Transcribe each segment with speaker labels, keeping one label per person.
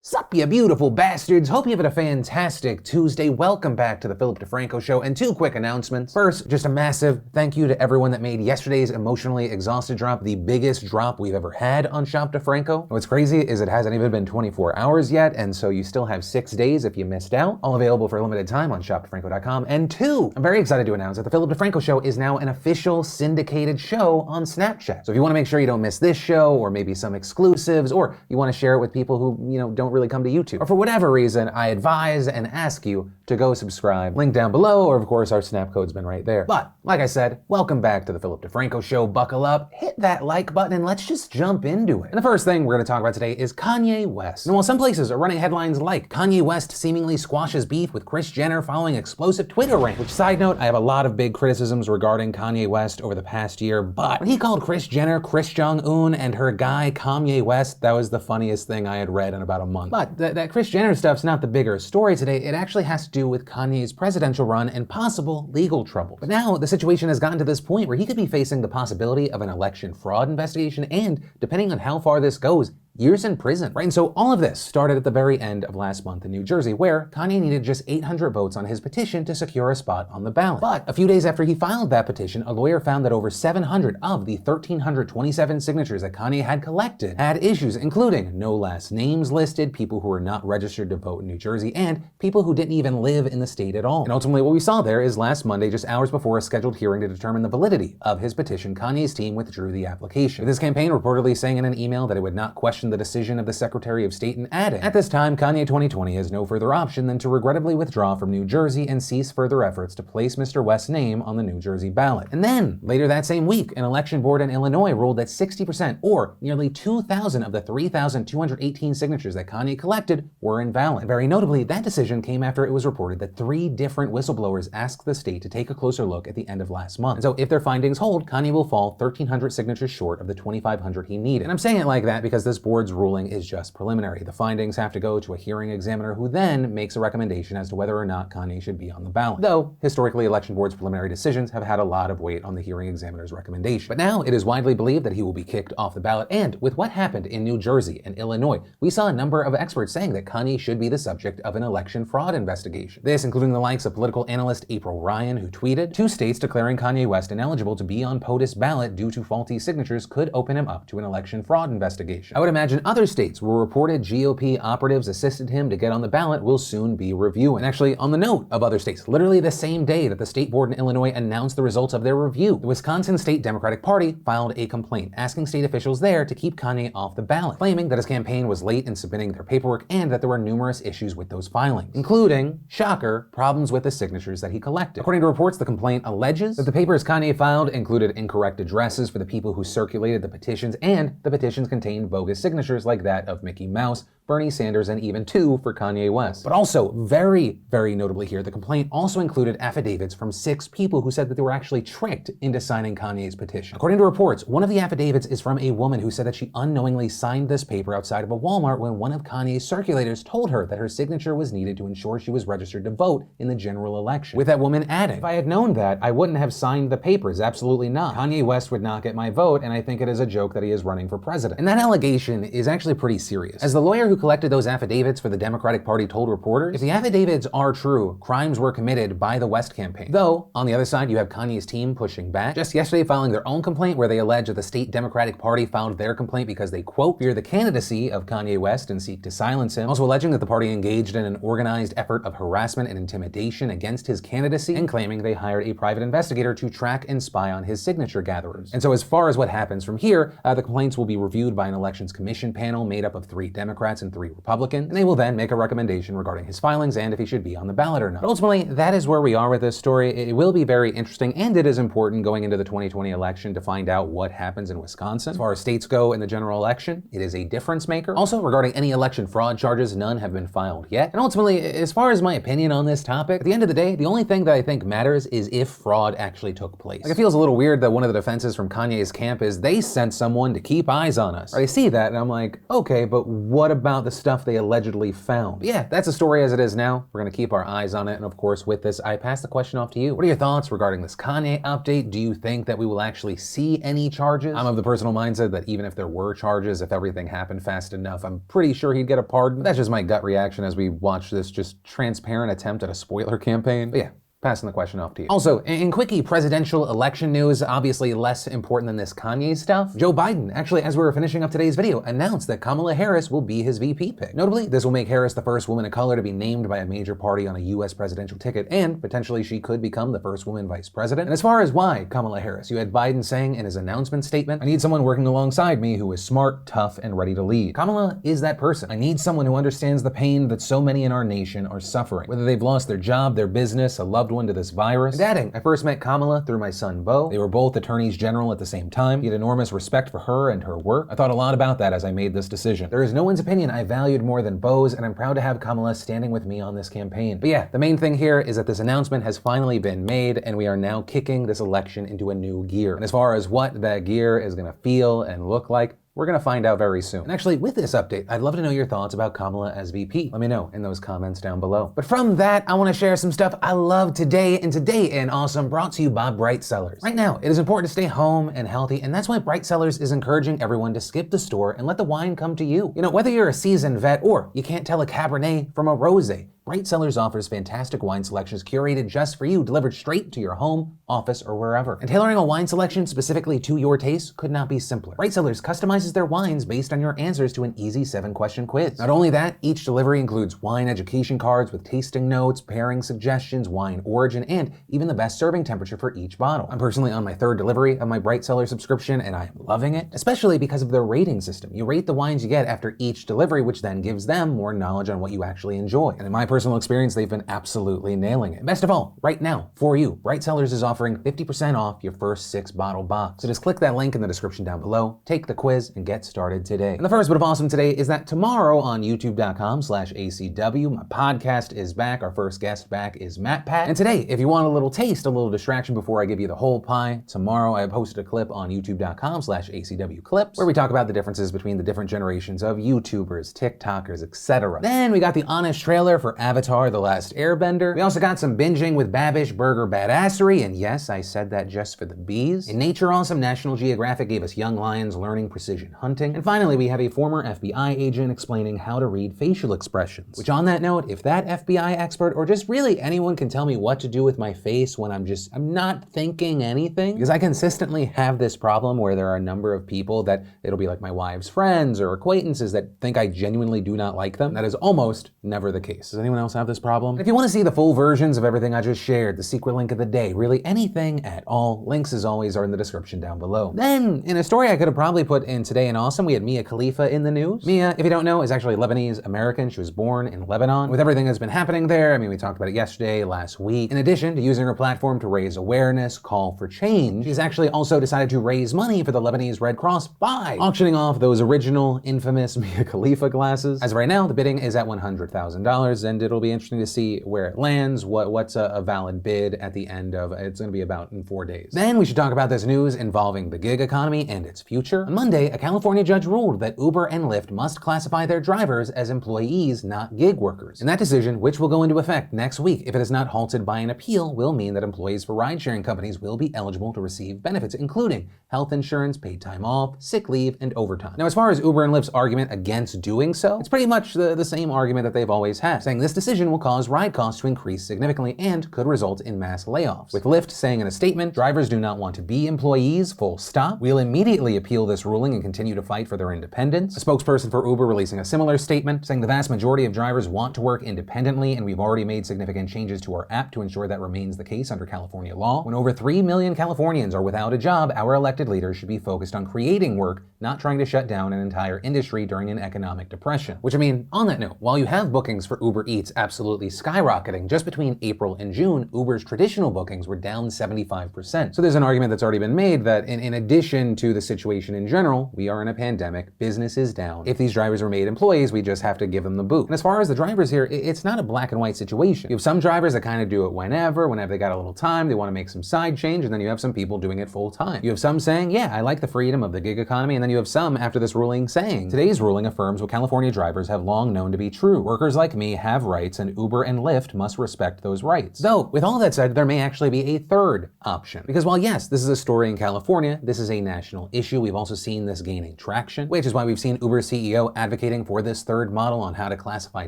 Speaker 1: Sup, you beautiful bastards. Hope you've had a fantastic Tuesday. Welcome back to the Philip DeFranco Show, and two quick announcements. First, just a massive thank you to everyone that made yesterday's emotionally exhausted drop the biggest drop we've ever had on Shop DeFranco. What's crazy is it hasn't even been 24 hours yet, and so you still have 6 days if you missed out. All available for a limited time on shopdefranco.com. And two, I'm very excited to announce that the Philip DeFranco Show is now an official syndicated show on Snapchat. So if you want to make sure you don't miss this show, or maybe some exclusives, or you want to share it with people who, don't really come to YouTube, or for whatever reason, I advise and ask you to go subscribe. Link down below, or of course our snap code's been right there. But like I said, welcome back to the Philip DeFranco Show. Buckle up, hit that like button, and let's just jump into it. And the first thing we're going to talk about today is Kanye West. And while some places are running headlines like Kanye West seemingly squashes beef with Kris Jenner following explosive Twitter rant, which, side note, I have a lot of big criticisms regarding Kanye West over the past year, but when he called Kris Jenner Kris Jong-un and her guy Kanye West, that was the funniest thing I had read in about a month. But that Kris Jenner stuff's not the bigger story today. It actually has to do with Kanye's presidential run and possible legal trouble. But now the situation has gotten to this point where he could be facing the possibility of an election fraud investigation and, depending on how far this goes, years in prison, right? And so all of this started at the very end of last month in New Jersey, where Kanye needed just 800 votes on his petition to secure a spot on the ballot. But a few days after he filed that petition, a lawyer found that over 700 of the 1,327 signatures that Kanye had collected had issues, including no last names listed, people who were not registered to vote in New Jersey, and people who didn't even live in the state at all. And ultimately what we saw there is last Monday, just hours before a scheduled hearing to determine the validity of his petition, Kanye's team withdrew the application, with his campaign reportedly saying in an email that it would not question the decision of the Secretary of State, and adding, "At this time, Kanye 2020 has no further option than to regrettably withdraw from New Jersey and cease further efforts to place Mr. West's name on the New Jersey ballot." And then, later that same week, an election board in Illinois ruled that 60%, or nearly 2,000 of the 3,218 signatures that Kanye collected, were invalid. And very notably, that decision came after it was reported that 3 different whistleblowers asked the state to take a closer look at the end of last month. And so if their findings hold, Kanye will fall 1,300 signatures short of the 2,500 he needed. And I'm saying it like that because this board's ruling is just preliminary. The findings have to go to a hearing examiner who then makes a recommendation as to whether or not Kanye should be on the ballot. Though, historically, election boards' preliminary decisions have had a lot of weight on the hearing examiner's recommendation. But now it is widely believed that he will be kicked off the ballot, and with what happened in New Jersey and Illinois, we saw a number of experts saying that Kanye should be the subject of an election fraud investigation. This including the likes of political analyst April Ryan, who tweeted, "2 states declaring Kanye West ineligible to be on POTUS ballot due to faulty signatures could open him up to an election fraud investigation." I would imagine other states where reported GOP operatives assisted him to get on the ballot will soon be reviewing. And actually, on the note of other states, literally the same day that the state board in Illinois announced the results of their review, the Wisconsin State Democratic Party filed a complaint asking state officials there to keep Kanye off the ballot, claiming that his campaign was late in submitting their paperwork and that there were numerous issues with those filings, including, shocker, problems with the signatures that he collected. According to reports, the complaint alleges that the papers Kanye filed included incorrect addresses for the people who circulated the petitions, and the petitions contained bogus signatures like that of Mickey Mouse, Bernie Sanders, and even 2 for Kanye West. But also, very, very notably here, the complaint also included affidavits from 6 people who said that they were actually tricked into signing Kanye's petition. According to reports, one of the affidavits is from a woman who said that she unknowingly signed this paper outside of a Walmart when one of Kanye's circulators told her that her signature was needed to ensure she was registered to vote in the general election, with that woman adding, "If I had known that, I wouldn't have signed the papers, absolutely not. Kanye West would not get my vote, and I think it is a joke that he is running for president." And that allegation is actually pretty serious. As the lawyer who collected those affidavits for the Democratic Party told reporters, if the affidavits are true, crimes were committed by the West campaign. Though, on the other side, you have Kanye's team pushing back, just yesterday filing their own complaint where they allege that the state Democratic Party filed their complaint because they, quote, fear the candidacy of Kanye West and seek to silence him, also alleging that the party engaged in an organized effort of harassment and intimidation against his candidacy, and claiming they hired a private investigator to track and spy on his signature gatherers. And so as far as what happens from here, the complaints will be reviewed by an elections commission panel made up of 3 Democrats and 3 Republicans, and they will then make a recommendation regarding his filings and if he should be on the ballot or not. But ultimately, that is where we are with this story. It will be very interesting, and it is important going into the 2020 election to find out what happens in Wisconsin. As far as states go in the general election, it is a difference maker. Also, regarding any election fraud charges, none have been filed yet. And ultimately, as far as my opinion on this topic, at the end of the day, the only thing that I think matters is if fraud actually took place. Like, it feels a little weird that one of the defenses from Kanye's camp is they sent someone to keep eyes on us. I see that, and I'm like, okay, but what about about the stuff they allegedly found. But yeah, that's a story as it is now. We're gonna keep our eyes on it, and of course with this, I pass the question off to you. What are your thoughts regarding this Kanye update? Do you think that we will actually see any charges? I'm of the personal mindset that even if there were charges, if everything happened fast enough, I'm pretty sure he'd get a pardon. But that's just my gut reaction as we watch this just transparent attempt at a spoiler campaign. But yeah, passing the question off to you. Also, in quickie presidential election news, obviously less important than this Kanye stuff, Joe Biden, actually, as we were finishing up today's video, announced that Kamala Harris will be his VP pick. Notably, this will make Harris the first woman of color to be named by a major party on a US presidential ticket, and potentially she could become the first woman vice president. And as far as why Kamala Harris, you had Biden saying in his announcement statement, "I need someone working alongside me who is smart, tough, and ready to lead." Kamala is that person. I need someone who understands the pain that so many in our nation are suffering, whether they've lost their job, their business, a loved one to this virus. And adding, I first met Kamala through my son Beau. They were both attorneys general at the same time. He had enormous respect for her and her work. I thought a lot about that as I made this decision. There is no one's opinion I valued more than Beau's, and I'm proud to have Kamala standing with me on this campaign. But yeah, the main thing here is that this announcement has finally been made, and we are now kicking this election into a new gear. And as far as what that gear is gonna feel and look like, we're gonna find out very soon. And actually, with this update, I'd love to know your thoughts about Kamala as VP. Let me know in those comments down below. But from that, I wanna share some stuff I love today, and today in Awesome brought to you by Bright Cellars. Right now, it is important to stay home and healthy, and that's why Bright Cellars is encouraging everyone to skip the store and let the wine come to you. You know, whether you're a seasoned vet or you can't tell a Cabernet from a Rosé, Bright Cellars offers fantastic wine selections curated just for you, delivered straight to your home, office, or wherever. And tailoring a wine selection specifically to your taste could not be simpler. Bright Cellars customizes their wines based on your answers to an easy 7-question quiz. Not only that, each delivery includes wine education cards with tasting notes, pairing suggestions, wine origin, and even the best serving temperature for each bottle. I'm personally on my 3rd delivery of my Bright Cellars subscription, and I'm loving it, especially because of their rating system. You rate the wines you get after each delivery, which then gives them more knowledge on what you actually enjoy. And in my personal experience, they've been absolutely nailing it. Best of all, right now, for you, Bright Cellars is offering 50% off your first 6-bottle box. So just click that link in the description down below, take the quiz, and get started today. And the first bit of awesome today is that tomorrow on youtube.com/ACW, my podcast is back. Our first guest back is Matt Pat. And today, if you want a little taste, a little distraction before I give you the whole pie, tomorrow I have posted a clip on youtube.com/ACW clips, where we talk about the differences between the different generations of YouTubers, TikTokers, etc. Then we got the honest trailer for Avatar: The Last Airbender. We also got some binging with Babish Burger Badassery, and yes, I said that just for the bees. In Nature Awesome, National Geographic gave us young lions learning precision hunting. And finally, we have a former FBI agent explaining how to read facial expressions. Which on that note, if that FBI expert or just really anyone can tell me what to do with my face when I'm not thinking anything, because I consistently have this problem where there are a number of people that it'll be like my wife's friends or acquaintances that think I genuinely do not like them. That is almost never the case. Does anyone else have this problem? And if you want to see the full versions of everything I just shared, the secret link of the day, really anything at all, links as always are in the description down below. Then, in a story I could have probably put in Today in Awesome, we had Mia Khalifa in the news. Mia, if you don't know, is actually Lebanese American. She was born in Lebanon. With everything that's been happening there, I mean, we talked about it yesterday, last week. In addition to using her platform to raise awareness, call for change, she's actually also decided to raise money for the Lebanese Red Cross by auctioning off those original, infamous Mia Khalifa glasses. As of right now, the bidding is at $100,000, and it'll be interesting to see where it lands, what's a valid bid at the end of, it's gonna be about in 4 days. Then we should talk about this news involving the gig economy and its future. On Monday, a California judge ruled that Uber and Lyft must classify their drivers as employees, not gig workers. And that decision, which will go into effect next week if it is not halted by an appeal, will mean that employees for ride-sharing companies will be eligible to receive benefits, including health insurance, paid time off, sick leave, and overtime. Now, as far as Uber and Lyft's argument against doing so, it's pretty much the same argument that they've always had, saying this decision will cause ride costs to increase significantly and could result in mass layoffs. With Lyft saying in a statement, drivers do not want to be employees, full stop. We'll immediately appeal this ruling and continue to fight for their independence. A spokesperson for Uber releasing a similar statement, saying the vast majority of drivers want to work independently, and we've already made significant changes to our app to ensure that remains the case under California law. When over 3 million Californians are without a job, our elected leaders should be focused on creating work, not trying to shut down an entire industry during an economic depression. Which, I mean, on that note, while you have bookings for Uber Eats absolutely skyrocketing, just between April and June, Uber's traditional bookings were down 75%. So there's an argument that's already been made that in addition to the situation in general, we are in a pandemic, business is down. If these drivers were made employees, we just have to give them the boot. And as far as the drivers here, it's not a black and white situation. You have some drivers that kind of do it whenever they got a little time, they want to make some side change, and then you have some people doing it full time. You have some saying, yeah, I like the freedom of the gig economy, and then then you have some after this ruling saying, today's ruling affirms what California drivers have long known to be true. Workers like me have rights, and Uber and Lyft must respect those rights. Though, with all that said, there may actually be a third option. Because while yes, this is a story in California, this is a national issue. We've also seen this gaining traction, which is why we've seen Uber's CEO advocating for this third model on how to classify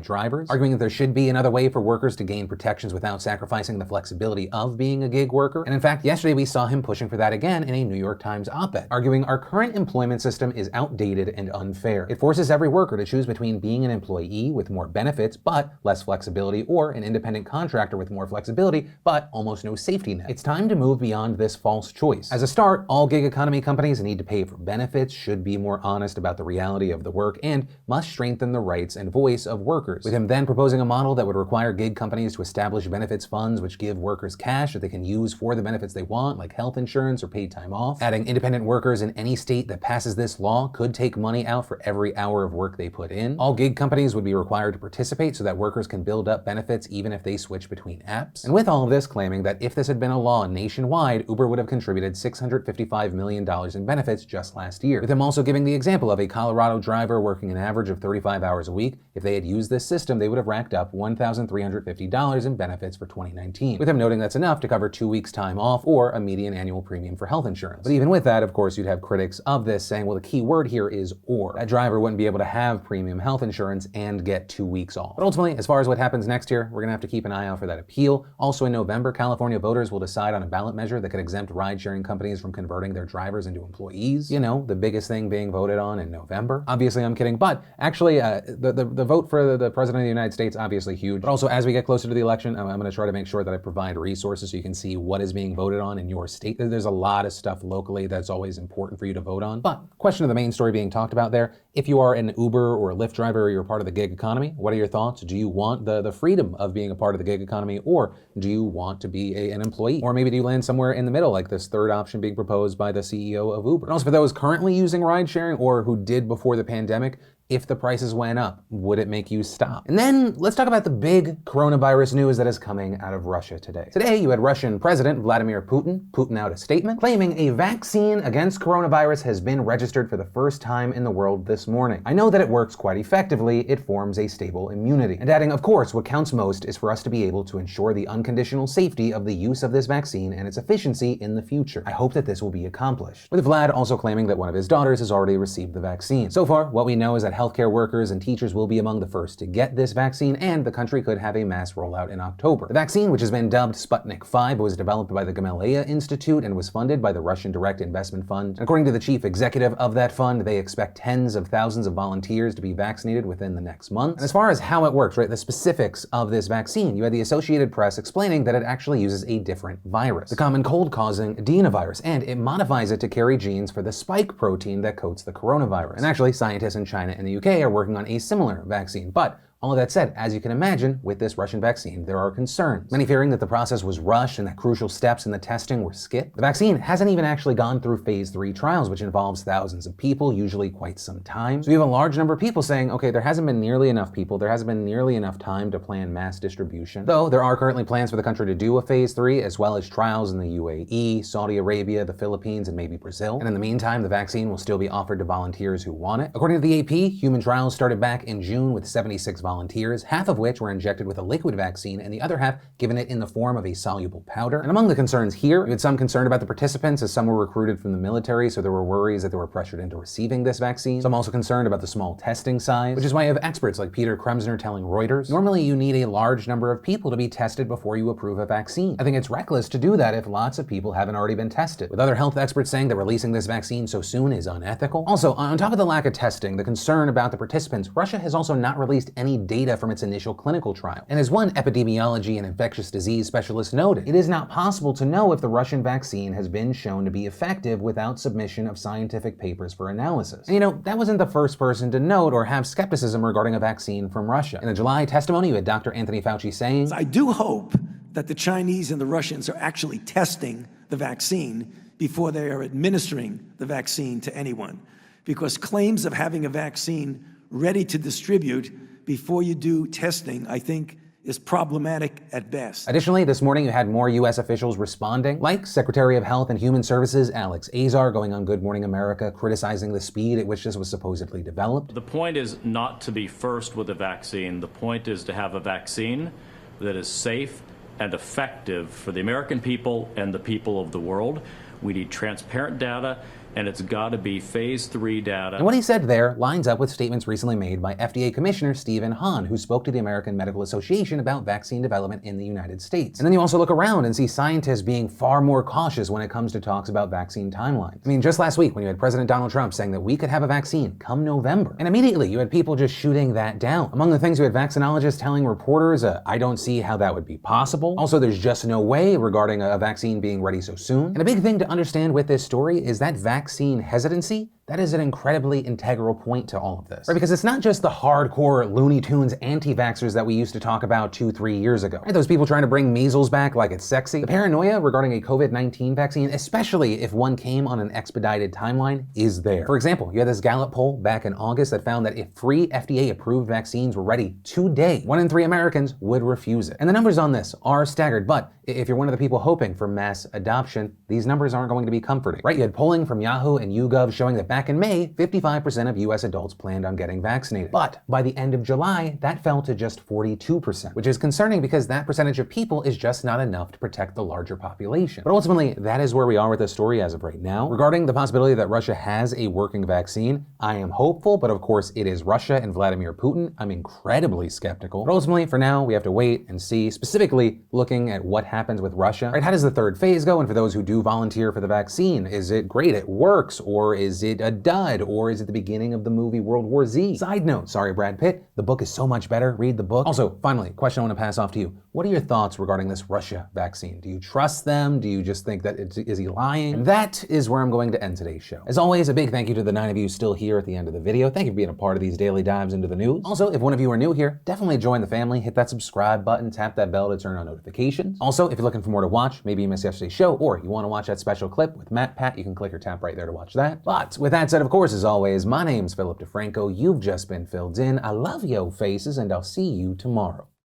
Speaker 1: drivers, arguing that there should be another way for workers to gain protections without sacrificing the flexibility of being a gig worker. And in fact, yesterday we saw him pushing for that again in a New York Times op-ed, arguing our current employment system is outdated and unfair. It forces every worker to choose between being an employee with more benefits but less flexibility, or an independent contractor with more flexibility but almost no safety net. It's time to move beyond this false choice. As a start, all gig economy companies need to pay for benefits, should be more honest about the reality of the work, and must strengthen the rights and voice of workers. With him then proposing a model that would require gig companies to establish benefits funds which give workers cash that they can use for the benefits they want, like health insurance or paid time off. Adding independent workers in any state that passes this law could take money out for every hour of work they put in. All gig companies would be required to participate so that workers can build up benefits even if they switch between apps. And with all of this claiming that if this had been a law nationwide, Uber would have contributed $655 million in benefits just last year. With him also giving the example of a Colorado driver working an average of 35 hours a week. If they had used this system, they would have racked up $1,350 in benefits for 2019. With him noting that's enough to cover 2 weeks time off or a median annual premium for health insurance. But even with that, of course, you'd have critics of this saying, well, the key word here is or. That driver wouldn't be able to have premium health insurance and get 2 weeks off. But ultimately, as far as what happens next year, we're gonna have to keep an eye out for that appeal. Also in November, California voters will decide on a ballot measure that could exempt ride-sharing companies from converting their drivers into employees. You know, the biggest thing being voted on in November. Obviously, I'm kidding, but actually, the vote for the President of the United States, obviously huge. But also, as we get closer to the election, I'm gonna try to make sure that I provide resources so you can see what is being voted on in your state. There's a lot of stuff locally that's always important for you to vote on. But question of the main story being talked about there, if you are an Uber or a Lyft driver or you're part of the gig economy, what are your thoughts? Do you want the freedom of being a part of the gig economy, or do you want to be an employee? Or maybe do you land somewhere in the middle, like this third option being proposed by the CEO of Uber? And also for those currently using ride sharing or who did before the pandemic, if the prices went up, would it make you stop? And then let's talk about the big coronavirus news that is coming out of Russia today. Today, you had Russian President Vladimir Putin out a statement claiming a vaccine against coronavirus has been registered for the first time in the world this morning. I know that it works quite effectively. It forms a stable immunity. And adding, of course, what counts most is for us to be able to ensure the unconditional safety of the use of this vaccine and its efficiency in the future. I hope that this will be accomplished. With Vlad also claiming that one of his daughters has already received the vaccine. So far, what we know is that healthcare workers and teachers will be among the first to get this vaccine, and the country could have a mass rollout in October. The vaccine, which has been dubbed Sputnik 5, was developed by the Gamaleya Institute and was funded by the Russian Direct Investment Fund. And according to the chief executive of that fund, they expect tens of thousands of volunteers to be vaccinated within the next month. And as far as how it works, right, the specifics of this vaccine, you had the Associated Press explaining that it actually uses a different virus, the common cold-causing adenovirus, and it modifies it to carry genes for the spike protein that coats the coronavirus. And actually, scientists in China and the UK are working on a similar vaccine. But all of that said, as you can imagine, with this Russian vaccine, there are concerns. Many fearing that the process was rushed and that crucial steps in the testing were skipped. The vaccine hasn't even actually gone through phase 3 trials, which involves thousands of people, usually quite some time. So you have a large number of people saying, okay, there hasn't been nearly enough people, there hasn't been nearly enough time to plan mass distribution. Though there are currently plans for the country to do a phase 3, as well as trials in the UAE, Saudi Arabia, the Philippines, and maybe Brazil. And in the meantime, the vaccine will still be offered to volunteers who want it. According to the AP, human trials started back in June with 76 volunteers, half of which were injected with a liquid vaccine and the other half given it in the form of a soluble powder. And among the concerns here, we had some concern about the participants, as some were recruited from the military, so there were worries that they were pressured into receiving this vaccine. Some also concerned about the small testing size, which is why you have experts like Peter Kremsner telling Reuters, normally you need a large number of people to be tested before you approve a vaccine. I think it's reckless to do that if lots of people haven't already been tested, with other health experts saying that releasing this vaccine so soon is unethical. Also, on top of the lack of testing, the concern about the participants, Russia has also not released any data from its initial clinical trial. And as one epidemiology and infectious disease specialist noted, it is not possible to know if the Russian vaccine has been shown to be effective without submission of scientific papers for analysis. And you know, that wasn't the first person to note or have skepticism regarding a vaccine from Russia. In a July testimony, you had Dr. Anthony Fauci saying,
Speaker 2: I do hope that the Chinese and the Russians are actually testing the vaccine before they are administering the vaccine to anyone. Because claims of having a vaccine ready to distribute before you do testing, I think, is problematic at best.
Speaker 1: Additionally, this morning you had more U.S. officials responding, like Secretary of Health and Human Services Alex Azar going on Good Morning America criticizing the speed at which this was supposedly developed.
Speaker 3: The point is not to be first with a vaccine. The point is to have a vaccine that is safe and effective for the American people and the people of the world. We need transparent data, and it's got to be phase 3 data.
Speaker 1: And what he said there lines up with statements recently made by FDA Commissioner Stephen Hahn, who spoke to the American Medical Association about vaccine development in the United States. And then you also look around and see scientists being far more cautious when it comes to talks about vaccine timelines. I mean, just last week when you had President Donald Trump saying that we could have a vaccine come November, and immediately you had people just shooting that down. Among the things you had vaccinologists telling reporters, I don't see how that would be possible. Also, there's just no way regarding a vaccine being ready so soon. And a big thing to understand with this story is that vaccine hesitancy, that is an incredibly integral point to all of this, right? Because it's not just the hardcore Looney Tunes anti-vaxxers that we used to talk about 2-3 years ago, right? Those people trying to bring measles back like it's sexy. The paranoia regarding a COVID-19 vaccine, especially if one came on an expedited timeline, is there. For example, you had this Gallup poll back in August that found that if free FDA-approved vaccines were ready today, 1 in 3 Americans would refuse it. And the numbers on this are staggered, but if you're one of the people hoping for mass adoption, these numbers aren't going to be comforting, right? You had polling from Yahoo and YouGov showing that back in May, 55% of US adults planned on getting vaccinated. But by the end of July, that fell to just 42%, which is concerning because that percentage of people is just not enough to protect the larger population. But ultimately, that is where we are with this story as of right now. Regarding the possibility that Russia has a working vaccine, I am hopeful, but of course it is Russia and Vladimir Putin. I'm incredibly skeptical. But ultimately, for now, we have to wait and see, specifically looking at what happens with Russia. Right? How does the third phase go? And for those who do volunteer for the vaccine, is it great, it works, or is it a dud? Or is it the beginning of the movie World War Z? Side note, sorry Brad Pitt, the book is so much better, read the book. Also, finally, question I want to pass off to you. What are your thoughts regarding this Russia vaccine? Do you trust them? Do you just think that is he lying? And that is where I'm going to end today's show. As always, a big thank you to the 9 of you still here at the end of the video. Thank you for being a part of these daily dives into the news. Also, if one of you are new here, definitely join the family, hit that subscribe button, tap that bell to turn on notifications. Also, if you're looking for more to watch, maybe you missed yesterday's show, or you want to watch that special clip with Matt Pat, you can click or tap right there to watch that. But with that said, of course, as always, my name's Philip DeFranco. You've just been filled in. I love yo faces, and I'll see you tomorrow.